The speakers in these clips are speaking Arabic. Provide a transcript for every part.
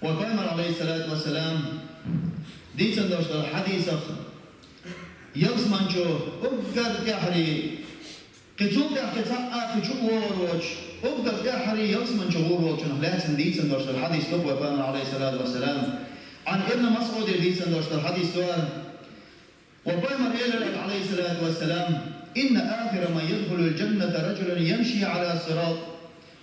وبيمر عليه الصلاة والسلام ديتن دوشتر حديثة يغزمان جو أبقر كحري كتوب كتاء كتوب وروج أبقر كحري يغزمان جو وروج لكن ديتن دوشتر حديث لب وبيمر عليه الصلاة والسلام عن ابن مسعود ديتن دوشتر حديث سؤال وبيمر عليه الصلاة والسلام إن آخر ما يدخل الجنة رجل يمشي على صراط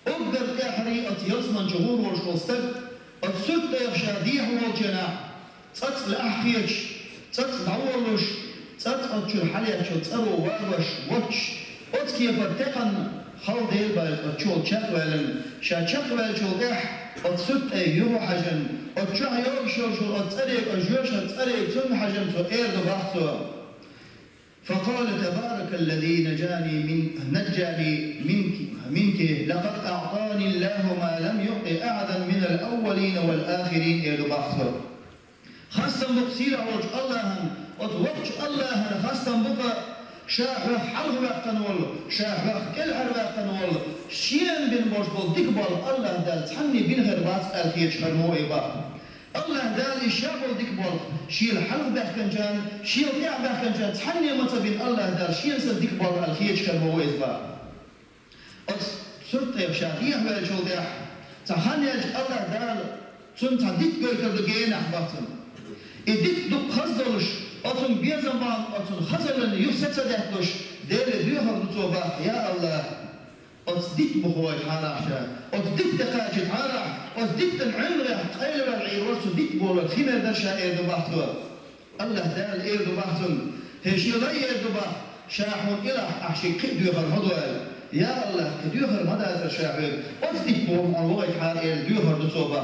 أبقر كحري يغزمان جو وروج وستق السد يخشى ديه والجناح تات الأحيج تات العورش تات أتشر حلية تارو واغش وش أتكي برتقن خال ديل بايت أتشول شاكوالن شاكوال شول إح أتسد يهو حجن أتشع يوشور شول أتأريك أجوش أتأريك تم حجن تو إيرد بحثو فقال تبارك الذي نجاني منك لقد أعطاني الله ما لم يعطي أحدا من الأولين والآخرين إلى بحثه خاصة بقصير عوج الله وتوقش الله خاصة بقى شاهر حلق وقتن والله شاهر كل وقتن والله شين بن بوشبل ديكبال الله دال تحني بن هربات الخير شرمو إبا الله دال شابل ديكبال شيل حلق بحكن جان شيل قاع بحكن جان تحني متبين الله دال شين سل ديكبال الخير شرمو إبا سرت يشاديه بالجودة تحني الله دال سنت ديك بيكر دجين أحبطن إديك دك خزدلش أتون بيزمان أتون خزلن يسات دهتش دير بيهر نتوبة يا الله أصدق بخوي حارشة أصدق دقاجة حارة أصدق العمر قيل والعير أصدق بول خيمة درشة إيرد بحثوا الله دال إيرد بحثن هشي لا إيرد بحث شاحون إلى أحشي كديو هالهدوال يا الله كديو هالمدى تشاهد أصدق بول عن وقت حار إيرد بيهر نتوبة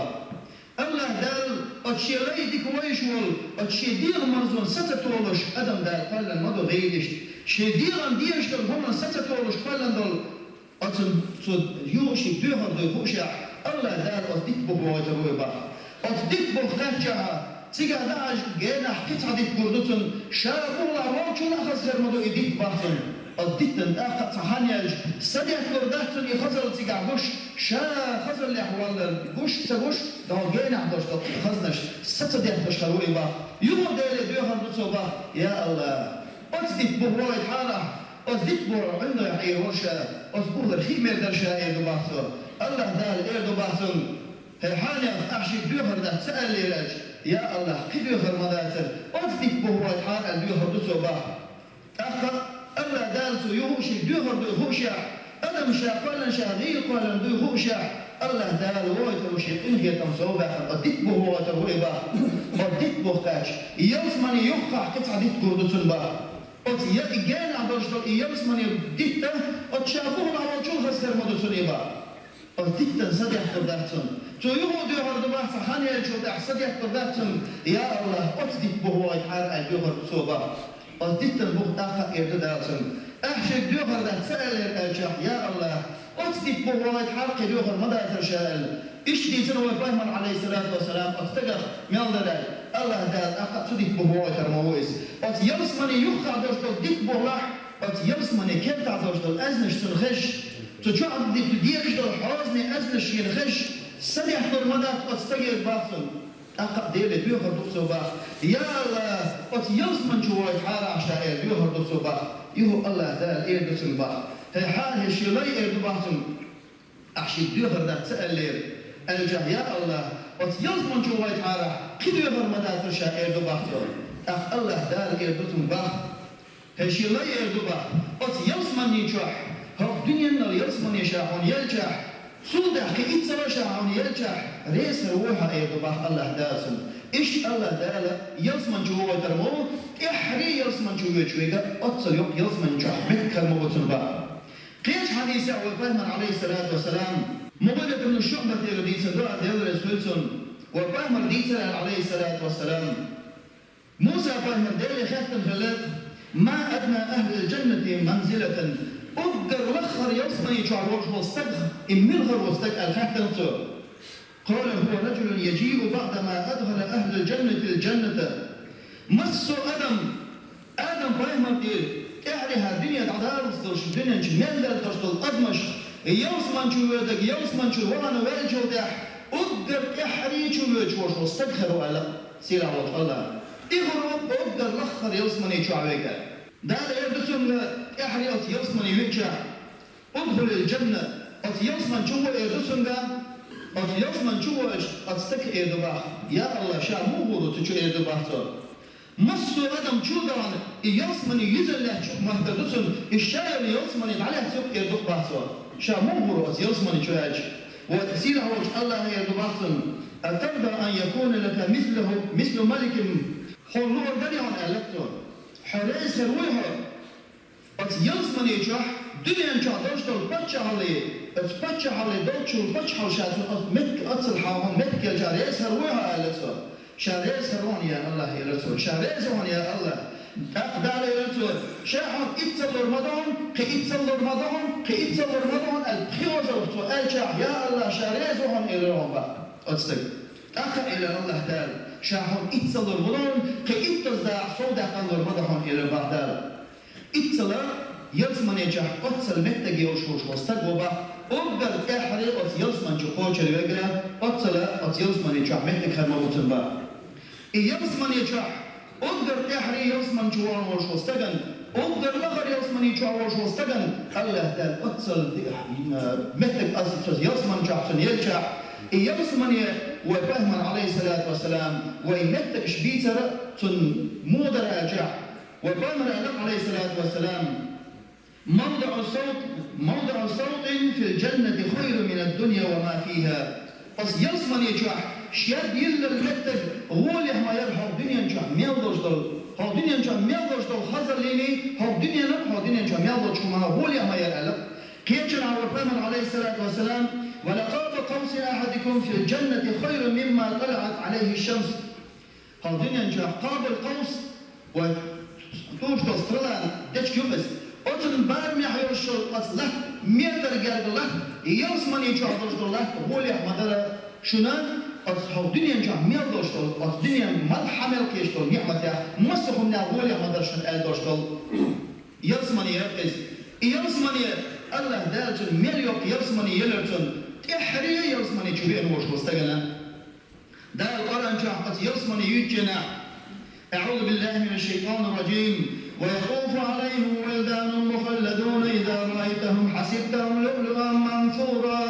الله دال أشي لا يديك ويشول أشي دير مرزون ستتولش أدم دال قلن مدو غيرش شي ديران ديش دل هم ستتولش قلن دل أتن يوشي بيهر دل خوشع الله دال أصدق بخواجه ويبا أصدق بخاتشها تيجا داعش جينا حكيت عديد قردتن شارب الله روشو نخسر مدو إديك باحتن الديتن آخر تحانيج سديح قردتن يخزر تيجا غش شا خزر لحوال غش تغش داغين عدوش خزنش ستديح بشكروي با يوم ديلي بيهر نتوبا يا الله أصدق بهواي حالة أصدق بور عنده يحيوشا أصبور الخيمة درشا إيدو باحتو الله دال إيدو باحتن هالحاني أحشي بيهر ده سأل لي راج يا الله كي بيهر مداتر أصدق بهواي حالة بيهر نتوبا أخر الله دالتو يهوشي بيهر بيهوشا أنا مش قالن شاغيل قالن بيهوشا الله دال ويتر وشي إنهي تمسوبة أديت به ويتر ويبا أديت به كاش يلسمني يوقع قطع ديت قردتن با أت يجان عدوشتو يلسمني ديت أتشابوه على وجه خسر مدتن إبا أديت صديح قردتن تو يهود يهرد بحث حاني الجود صديح قردتن يا الله أديت به ويتحار البيهر بسوبا أديت البوخ آخر إردداتن أحشي بيهر ده سأل الأجح يا الله أصدق بوايت حرق بيهر مدى ترشال إيش دي سنوى بيهر عليه الصلاة والسلام أستقر ميال دلال الله دال أقا صدق بوايت المويس أت يلسمني يخع دوشتو ديك بولاح أت يلسمني كنتع دوشتو أزنش تنخش تجعب دي تديكشتو الحرازني أزنش ينخش سديح دور مدى أستقر باطن أقا ديلي بيهر دوكسو باح يا الله أت يلسمن جوايت حارة عشائر بيهر دوكسو باح يهو الله دال إير دوكسو باح هي حال هي شيء إردباتهم أحشي بيهر ده سأل لير الجاه يا الله وتيلز من جواي تعالى كده يهر مدى ترشا إردباتهم أخ الله دار إردتهم باه هي شيء إردبات وتيلز من يجح هو الدنيا إن يلز من يشاحون يلجح صودح كي إتصل شاحون يلجح ريس روحها إردبات الله دارهم إيش الله دار يلز من جواي ترمو إحري يلز من جواي شوية أتصل يلز من جح بكر موتن باه قيش حديث أول بيهمر عليه الصلاة والسلام مغلق من الشعبة ديسة دعا ديال رسولتون وبيهمر ديسة عليه الصلاة والسلام موسى بيهمر ديالي خاتم خلات ما أدنى أهل الجنة منزلة أقدر لخر يصني شعروش واستقر إملغر واستقر الخاتم قال هو رجل يجيء بعدما أدخل أهل الجنة الجنة مسوا آدم بيهمر ديال إحريها الدنيا تعدارس دوش الدنيا نشمال دال دوش الأدمش يوسمان شو ودك يوسمان شو وانا والجودح أقدر إحري يشوفوا شو واستغفروا على سيلا الله إغرب أقدر لخر يوصمني شو عويك دار يردسون إحري أت يوصمني ويتشا أدخل الجنة أت يوصمن شو يردسون أت يوصمن شو أتستك إردباح يا الله شا مو هو تشو إردباح مصر أدم شو دان يوصمني يزل له شو مهتدسون الشاعر يوصمني عليه سوق إردباح شا مو هو أت يوصمني شو أج وتسير هوج الله إردباح أترضى أن يكون لك مثل ملك حلور دنيا ألكتون حريص رويها أت يوصمني شح دنيا شادوش دول بتشعلي بتشعلي دوتشو بتشعل شاتون مت أتصل حاهم مت كجاريس رويها ألكتون شاريس روان يا الله يا رسول شاريس روان يا الله أقدر يا رسول شاحن إتصل رمضان كإتصل رمضان كإتصل رمضان الخيوزة وسؤال شاح يا الله شاريس روان إلى رمضان أتصل أخر إلى الله تعالى شاحن إتصل رمضان كإتصل صودا قال رمضان إلى بغداد إتصل يلزمن يجح أتصل متجي وشوش واستقبل أقدر أحري أت يلزمن شو قوش الوجرة أتصل أت يلزمن يجح متك خدمة با يلزمن يجح أقدر أحري يلزمن شو وش واستقبل أقدر لغر يلزمن يجح وش واستقبل الله تعالى أتصل متك أصل يلزمن جحسن يجح يلزمن وفهم عليه الصلاة والسلام ويمتك شبيتر تن مودر أجح وفهم عليه الصلاة والسلام موضع صوت في الجنة خير من الدنيا وما فيها بس يلزمن يجح شياب يلا المتك غول يحما يرحب دنيا نجح ميلدوش دل هاو دنيا نجح ميلدوش دل خزر ليني هاو دنيا نجح ميلدوش كما غول يحما يرحب كيتشن على وفهم عليه الصلاة والسلام ولقاب قوس أحدكم في الجنة خير مما طلعت عليه الشمس هاو دنيا نجح قاب القوس وتوش تصطرلا ديش كيوبس أتن بارمي حيوش أصله ميتر جرد الله يلزمن يجح دوش الله غول يحما دل شنان أصحاب دنيا نجح ميل دوشتول أص دنيا مال حمل كيشتول نعمتها مسخهم نقول يا مدرسة دوشتول يلزمن يركز يلزمن الله دالجن مليوك يلزمن يلرتن إحري يلزمن يشوفين وش مستقلا دال قرن جح يلزمن يجنا أعوذ بالله من الشيطان الرجيم ويطوف عليهم ولدان مخلدون إذا رأيتهم حسبتهم لؤلؤا منثورا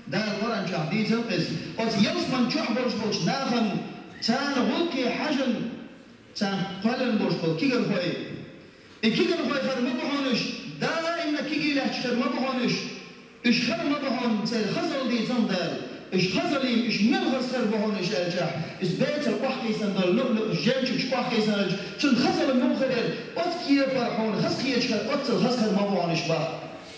دال قرن جح دي تلقس يلزمن جح برشبوش ناخن تان غلقي حجن تان قلن برشبوش كيغل خوي كيغل خوي خد مبهونش دائما كيغي لحشخر مبهونش إش خر مبهون تال خزل دي زندال إش خزلي إش ملغز خر بهونش الجح إش بيت القحقي سندال لؤلؤ الجنش إش قحقي سندال تن خزل المخرر أتكي فرحون خزخي يجخر أتل خزخر مبهونش باه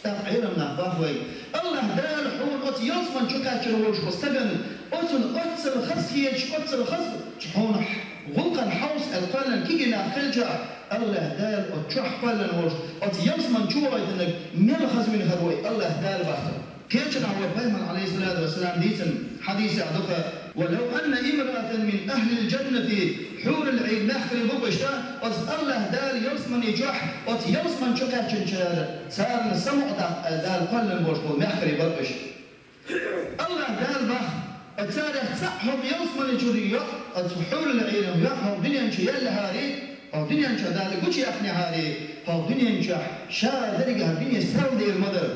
علم نعباهوي الله دال حون أت يلزمن شكاكر وش مستقن أتل خزخيج أتل خزخ حون غلقا حوس القلن كيجنا خلجع الله دال أتشح قلن وش أت يلزمن شوه إذنك ميل خزوين هروي الله دال بحث كيشن عوى فهما عليه الصلاة والسلام ديسن حديث عدقة ولو أن امرأة من أهل الجنة حور العين نحكي بوبشتا أت الله دال يلزمن يجح أت يلزمن شكاكر شهادة سار السمع دال قلن وش نحكي بوبش الله دال بحث أتسارح صحهم يوصل الجريء أتحول العين يحهم دنيا نشيل هاري أو دنيا نشا دال قشي أحني هاري أو دنيا نشا شا درجة دنيا سال دير مدر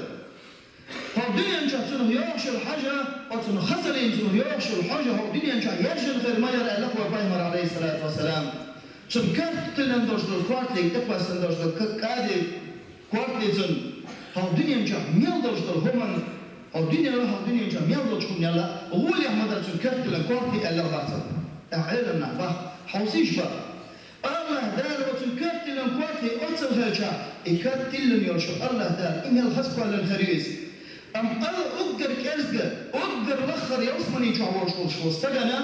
أو دنيا نشا سنه يوش الحاجة أو سنه خسرين سنه يوش الحاجة أو دنيا نشا يرجل غير ما يرى له وبايمر عليه الصلاة والسلام سن كات تلنا دوش دول كوارتلي تبقى سن دوش دول كادي كوارتلي سن أو دنيا نشا ميل دوش دول همان الدنيا لها الدنيا جميع وجههم يلا هو اللي أحمد رسول كرت لكورتي ألا بعثر أعلمنا بح حوسيش بح الله دال رسول كرت لكورتي أتصل هالشا كرت لهم يرشوا الله دال إن الخسق على الخريز أم الله أقدر كرزق أقدر لخر يوصمني جعور شو استجنا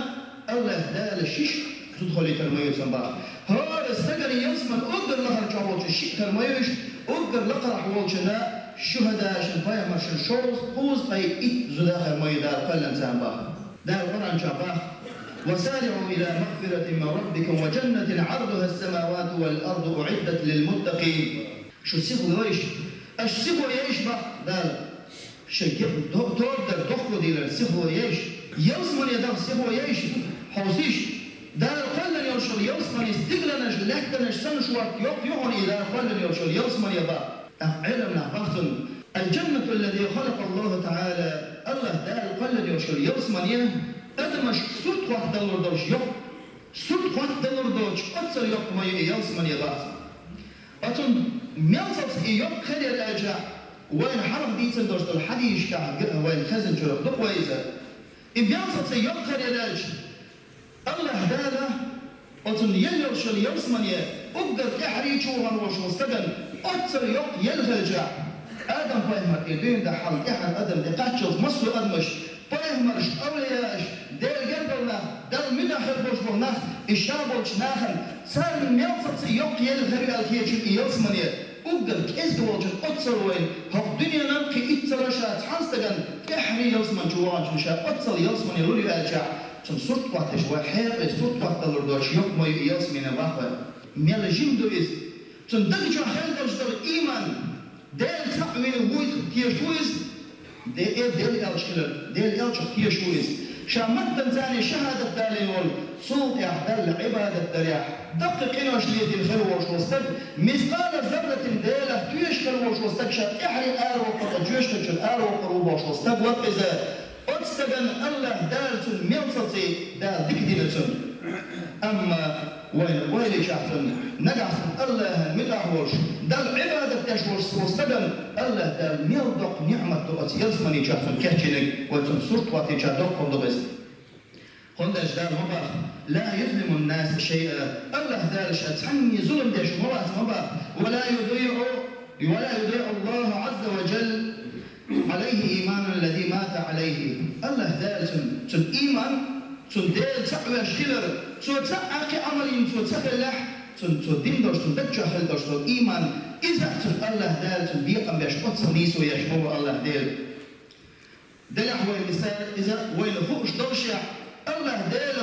الله دال الشيش تدخلي ترميه سنبا هذا استجنا يوصمن أقدر لخر جعور الشيش ترميهش أقدر لقر حوالشنا الشهداء شنفايا مرشن شورس قوز باي إت زداخل ما يدار قلن سامبا دار قرآن شابا وسارعوا إلى مغفرة من ربكم وجنة عرضها السماوات والأرض أعدت للمتقين شو سيغو يعيش السيغو يعيش بقى دار شيء تقدر تخلو دير السيغو يعيش يوسمن يدار سيبو يعيش حوسيش دار قلن يوشل يوسمن يستغلنش لكتنش سنشوات يقيون إلى قلن يوشل يوسمن يبا علمنا بحثن الجنة الذي خلق الله تعالى الله دار قلن يوشل يوسمن يه أدمش سوت وقت دلور دوش يق سوت وقت دلور دوش أتصل يق ما يوسمن يبا أتون ميلصص يق خير الأجا وين حرف ديتن دوش دول حديش كعب وين خزن جرب دق ويزا إن ميلصص يق خير الأجا الله داله أتون يلوشل يوسمن يه أقدر يحري شوهن وشو استقل أتصل يق يلغجع آدم فاهمك البين ده حل إحد آدم ده قاتشل مصر أدمش فاهمرش أولياش دير جنبنا دل مداخل بوش بونا الشابوش ناخن صار ميلصص يق يلغري الكيتشل يوسمنيه أقدر كيزدوجن أتصل وين هالدنيا نمكي إتصلاشات حنستجن تحري يوسمن جوان شمشا أتصل يوسمنيه لولي أرجع شن صوت قاتش وحير صوت قات دلوردوش يق ما يوسمنيه باخر ميل جيم دويز شن دقيقة خير دوش دل إيمان دل تقوين ويد تيشويز دل ألشكلر دل ألشك تيشويز شامت تنزاني شهادة داليول صوت يحدل عبادة دريح دقق إنه أشليت الخير وشوستك مثقال ذرة دالة تيشكل وشوستك شاب إحري آر وقت جيشتك الآر وقروب وشوستك وقزا أتستغن الله دالتن ميلصتي دال دكدينتن أما ويلي شعفن نقعسن الله المدعوش دال عبادة تشوش وستغن الله دال ميلدق نعمة تقص يلسمني شعفن كهجنك وتن سرط واتي شعدق قندبس قندش دال مبا لا يظلم الناس شيئا الله دال شعتعني ظلم ديش مبا ولا يضيع الله عز وجل عليه إيمان الذي مات عليه الله دال تن إيمان تن دال تقوى شلر تن تقاقي عملين تن تفلح تن دين دوش تن دجا خل دوش تن إيمان إذا تن الله دال تن بيقم بيش قدس نيسو يشمو الله دال دلع هو المثال إذا وين خوش دوشع الله دال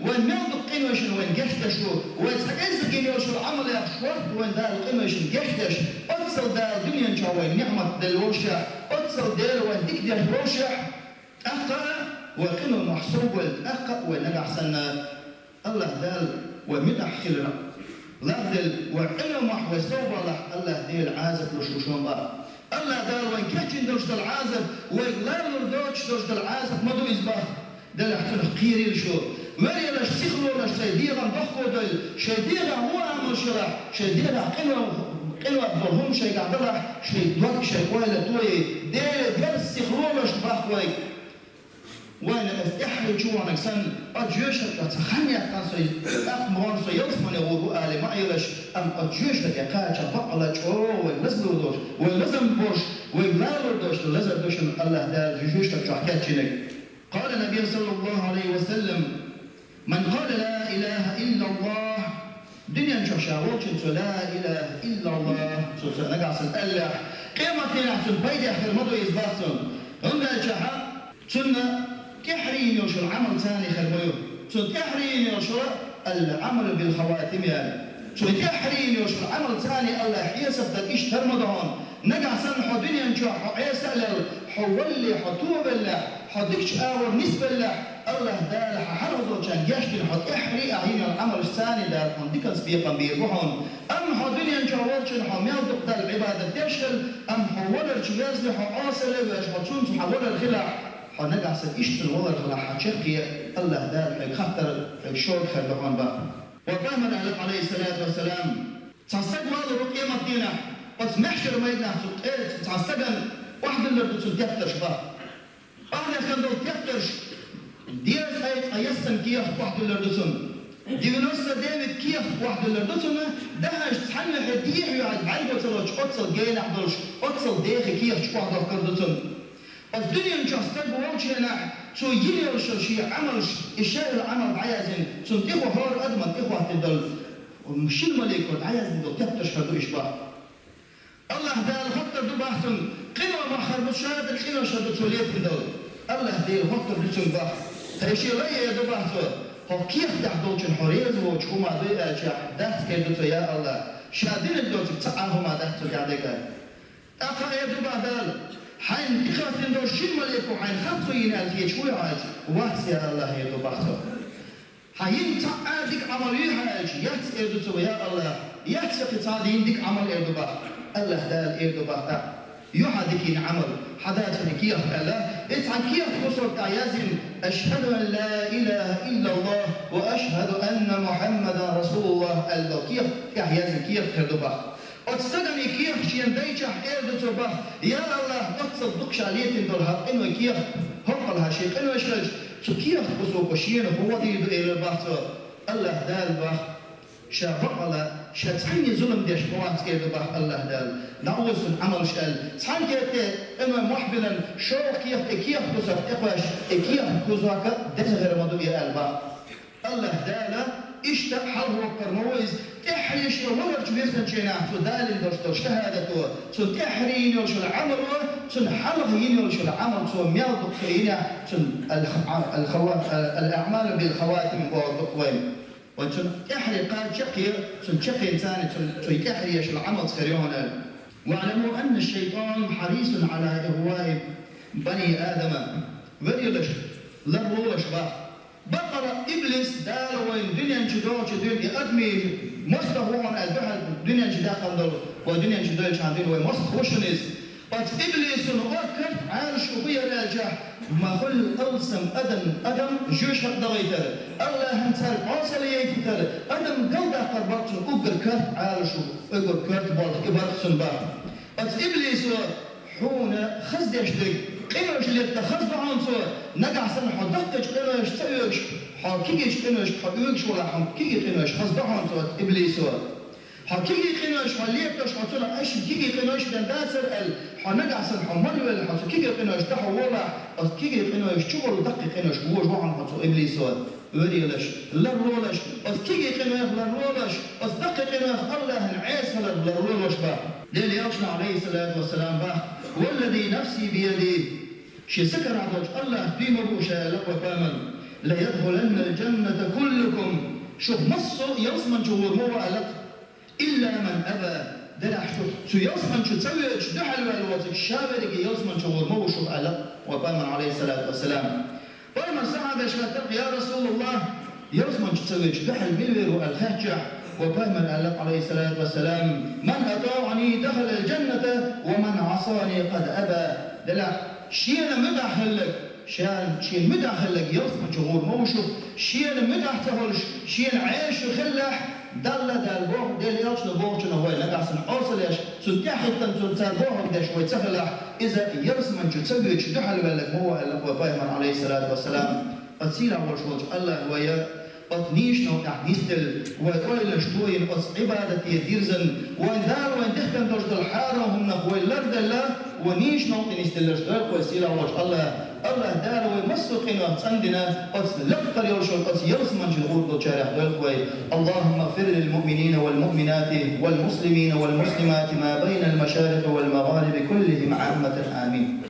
وين ميلدو قيمشن وين جشتشو وين تقيز قيمشو العمل يخشوات وين دال قيمشن جشتش أتصل دال دنيا نشا وين نعمة دال وشع أتصل دال وين ديك دال وشع أقا وقيمة محسوب والأقا وين أحسن الله دال ومدح خلنا لا دال وقيمة محوى صوب الله دال عازف لشوشون بقى الله دال وين كاتشن دوش دال عازف وين لالور دوش دوش دال عازف مدو إزباه دل احتن قيري شو وري لاش سيخلو لاش شيديرا بخو دل شيديرا هو عمل شرع شيديرا قلوة دلهم شي قعدلا شي دوك شي قويلة توي دل سيخلو لاش بخوي وانا افتحري شو عنك سن أجيوش تخنيا كاسو أقمار سو يوسمن يغوغو آلي معيلش أم أجيوش تكاكاچا بقلا شو ويلزلو دوش ويلزم بوش ويلالو دوش لزر دوش الله دال جيوش تكاكاچينك قال النبي صلى الله عليه وسلم من قال لا إله إلا الله دنيا نشوشاوش لا إله إلا الله نقعس الألح قيمتنا في البيت آخر مضو يزباطن هنا الجحا سنة تحرين يوشو العمل ثاني خلويو سنة تحرين يوشو العمل بالخواتم يعني سنة تحرين يوشو العمل ثاني الله يسبب إيش ترمضان نقعس نحو دنيا نشوحو عيسى حولي حطوب الله حدكش آور نسبة الله الله دال حرضو كان يشتري حد إحري أعين العمل الثاني دال حدك سبيقا بيروحون أم حدنيا نجاورش حميل دق العبادة تشتل أم حولر شويزلي حقاصل ويش حتشون حولر الخلع حنقع سيشتل والله الخلع حشقي الله دال خطر الشور خلقان با وقام عليه الصلاة والسلام تصدق هذا رقيمة دينا بس محشر ما يدنا تصدق واحد اللي بتصدق شباب أنا كان دو تكترش دياز أيسن كيف واحد اللردسون ديونوسنا ديفيد كيف واحد اللردسون دهش تحمل هديه يعد عيبه تلوش أتصل جاين أحضرش أتصل داخل كيف واحد اللردسون الدنيا نشاستك بوجهنا شو يجي شيء عملش الشيء العمل عايزين شو تيجوا حوار أدمن تيجوا هتدل ومش الملك عايزين دو تكترش هدو إشباه الله دال خطر دو بحثن قنوة ما خربوش هذا القنوة شدو توليت دول الله دير خطر بلسون بحث هيشي رأي يدو بحثه هو كيف تحضوش الحريز وشكو ما دي أجح دهت كيدو يا الله شادين الدوت تسعاهم ما دهتو قاعدك أقا يدو بعدال حين تخاف دور شين ملك وحين خمسة ينالتي شوي عاج وقت يا الله يدو بحثه حين تعادك عمل يحاج يحس إردو يا الله يحس قصادين ديك عمل إردو بح الله دال إردو بح يحدك عمل حداتني كيف الله إتعن كيف خسر تعيازم أشهد أن لا إله إلا الله وأشهد أن محمدا رسول الله الله كيف كعيازم كيف إردو بح أتصدقني كيف شين دايجح إردو بح يا الله أتصدق شاليتين دولها إنه كيف هقلها شيء إنه إشرج كيف خسر وشين هو دي إلى البحث الله دال بح شافقلا شتحني ظلم ديش موات إيدو بح الله دال نعوز عمل شال تحن كيف إنه محبلا شو كيف خسر إقواش كيف خسرك دزغر مدو إلى البح الله دال إشتاق حل وقر مويز تحريش يولر جبيرتن جينا تدال دوشتر شهادته تن تحرين يولش العمل تن حلق يولش العمل تن ميال دقينا تن الأعمال بالخواتم والدقوين وتن تحري قاد شقير تن شقير ثاني تن تحريش العمل خيريونا واعلموا أن الشيطان حريص على إغواء بني آدم وليلش لرولش بقر إبليس دال وين دنيا نشدوش دنيا أدمي مستهون البحر دنيا نشدا قندل ودنيا نشدا شاندين وين مستخوشنيز بس إبليس نوكر عارش وبيا راجع ما كل ألسم أدم جوش ضغيتر الله هنسال عاصل يكتر أدم قلدا قربت أجر كرت عارش أجر كرت بعض إبرة سنبا بس إبليس حون خزدش دق قيمش اللي تخزد عنصر نجع سن حدقش قيمش تيش حقيقش قيمش حقيقش ولا حقيقي قيمش خزد عنصر إبليس حقيقي قيمش حليتش حصل أش حقيقي قيمش دنداسر حنجع سن حمل ولا حقيقي قيمش تحولا حقيقي قيمش شغل دقيق قيمش هو جوعان حصل إبليس وريلش لرولش حقيقي قيمش لرولش دقيق قيمش الله نعيس لرولش بقى للي أشنا عليه الصلاة والسلام بقى والذي نفسي بيده شي سكر عبد الله في مبوشة لقوة كامل ليدخلن الجنة كلكم شوف مصر يصمن جهور مو ألق إلا من أبى دلع شو يصمن شو تسوي شو دحل والوقت الشابرك يصمن جهور مو شوف ألق وكامل عليه الصلاة والسلام فلما الصحابة شفتق يا رسول الله يصمن شو تسوي شو دحل بالبر والخهجع وكامل ألق عليه الصلاة والسلام من أطاعني دخل الجنة ومن عصاني قد أبى دلع شيء مدخلك شيء مدخلك يصمن جهور موشو شيء مدخلش شيء عيش وخلح دل بوح دل يوش نبوح شنو هو لقى سن أوصل يش سنتحت تنسى بوح بدش ويتسخلح إذا يصمن شو تسوي شو دحل بالك هو ألق وكامل عليه الصلاة والسلام أتصير أول شوج الله ويا أتنيش نو تحديثل وإلى شتوين أص عبادتي ديرزن وإندال وإن دخن دوش الحارة هم نقوي لرد الله ونيش نو تنستلش دار وسيلة وجه الله دار ومسقين وعندنا أص لقر يوشل أص يرسمن جنود وشارع دلقوي اللهم اغفر للمؤمنين والمؤمنات والمسلمين والمسلمات ما بين المشارق والمغارب كلهم عامة آمين.